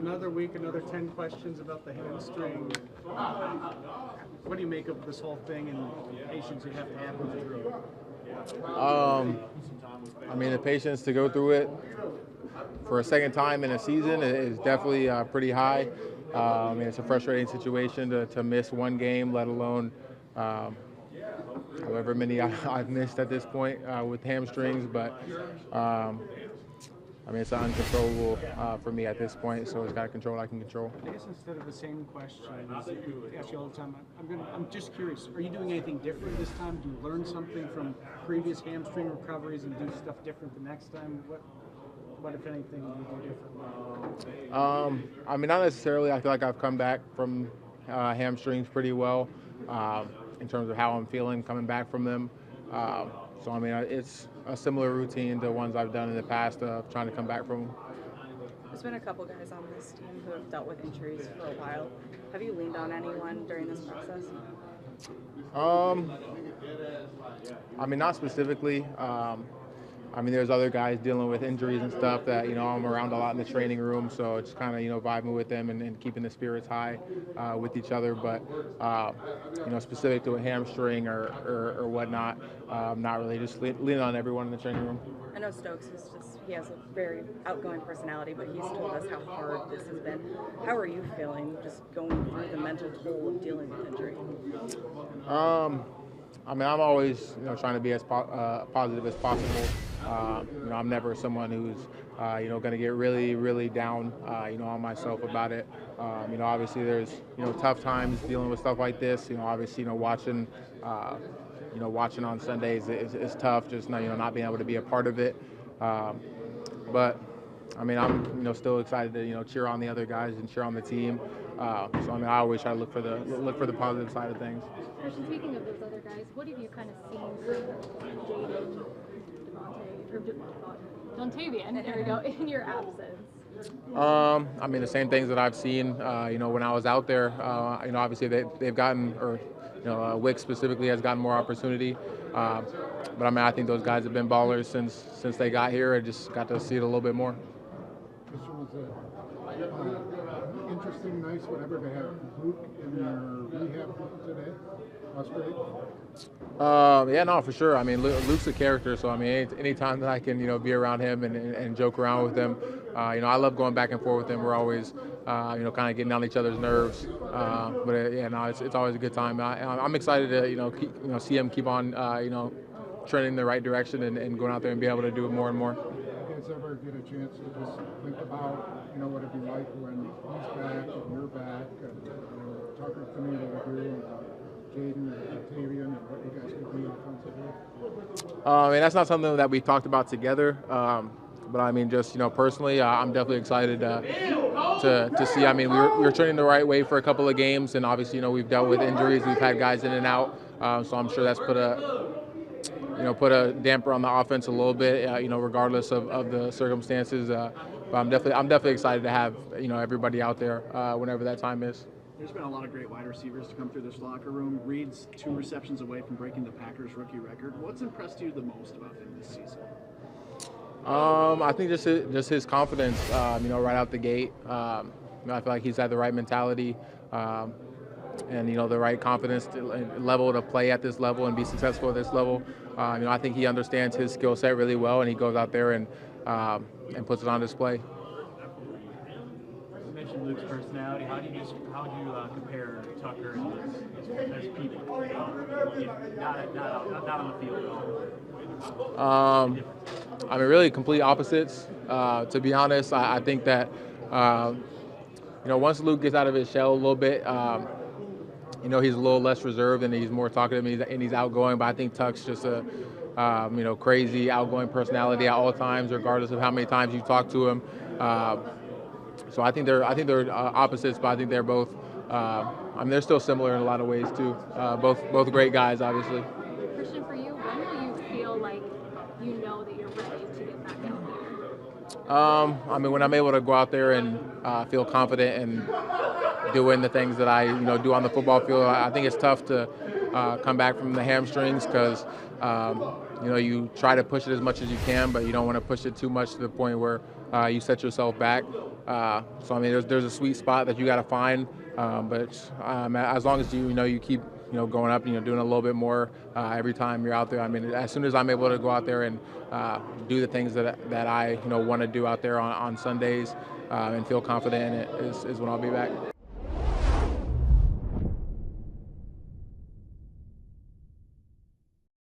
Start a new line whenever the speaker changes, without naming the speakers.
Another week, another 10 questions about the hamstring. What do you make of this whole thing and patience you have to have going through it?
I mean, the patience to go through it for a second time in a season is definitely pretty high. I mean, it's a frustrating situation to miss one game, let alone however many I've missed at this point with hamstrings. But I mean, it's uncontrollable for me at this point, so it's got to control what I can control.
I guess instead of the same question, I ask you all the time. I'm just curious. Are you doing anything different this time? Do you learn something from previous hamstring recoveries and do stuff different the next time? What if anything, do you do differently?
I mean, not necessarily. I feel like I've come back from hamstrings pretty well in terms of how I'm feeling coming back from them. So, I mean, it's a similar routine to ones I've done in the past of trying to come back from them.
There's been a couple guys on this team who have dealt with injuries for a while. Have you leaned on anyone during this process?
I mean, not specifically. I mean, there's other guys dealing with injuries and stuff that, I'm around a lot in the training room, so it's kind of, vibing with them and keeping the spirits high with each other. But, specific to a hamstring or whatnot, not really. Just leaning on everyone in the training room.
I know Stokes he has a very outgoing personality, but he's told us how hard this has been. How are you feeling just going through the mental toll of dealing with injury?
I mean, I'm always, trying to be as positive as possible. I'm never someone who's, going to get really, really down, on myself about it. Obviously there's, tough times dealing with stuff like this. Obviously, watching on Sundays is tough. Just not being able to be a part of it. But I mean, I'm still excited to cheer on the other guys and cheer on the team. So I mean, I always try to look for the positive side of things.
Actually, speaking of those other guys, what have you kind of seen from Jaden, Dontavian, there we go, in your absence?
I mean, the same things that I've seen, when I was out there. Obviously they've gotten, or Wick specifically has gotten more opportunity. But I mean, I think those guys have been ballers since they got here. I just got to see it a little bit more.
This was interesting, nice, whatever, to have Luke in your rehab today. That's great.
Yeah, no, for sure. I mean, Luke's a character, so I mean, anytime that I can, be around him and joke around with him, I love going back and forth with him. We're always, kind of getting on each other's nerves. But yeah, no, it's always a good time. I'm excited to, see him keep on, trending in the right direction and going out there and be able to do it more and more.
You guys ever get a chance to just think about, what it'd be like when he's back and you're back, and Tucker's coming over here, and Jaden and Octavian, and what you guys could do offensively?
I mean, that's not something that we've talked about together. But I mean, just personally, I'm definitely excited to see. I mean, we were trending the right way for a couple of games, and obviously, we've dealt with injuries. We've had guys in and out, so I'm sure that's put a damper on the offense a little bit. Regardless of the circumstances. But I'm definitely excited to have everybody out there whenever that time is.
There's been a lot of great wide receivers to come through this locker room. Reed's 2 receptions away from breaking the Packers rookie record. What's impressed you the most about him this season?
I think just his confidence, right out the gate. I feel like he's had the right mentality and, the right confidence level to play at this level and be successful at this level. I think he understands his skill set really well, and he goes out there and puts it on display.
You mentioned Luke's personality. How do you compare Tucker as people? Not on the field.
I mean, really complete opposites. To be honest, I think that once Luke gets out of his shell a little bit, he's a little less reserved and he's more talkative and he's outgoing. But I think Tuck's just a crazy outgoing personality at all times, regardless of how many times you talk to him. So I think they're opposites, but I think they're both. They're still similar in a lot of ways too. Both great guys, obviously.
Christian, for you, when will you feel like that you're ready to get back out there?
I mean, when I'm able to go out there and feel confident and doing the things that I do on the football field. I think it's tough to come back from the hamstrings because you try to push it as much as you can, but you don't want to push it too much to the point where you set yourself back. So I mean, there's a sweet spot that you got to find, but as long as you keep going up, doing a little bit more every time you're out there. I mean, as soon as I'm able to go out there and do the things that I want to do out there on Sundays and feel confident in it is when I'll be back.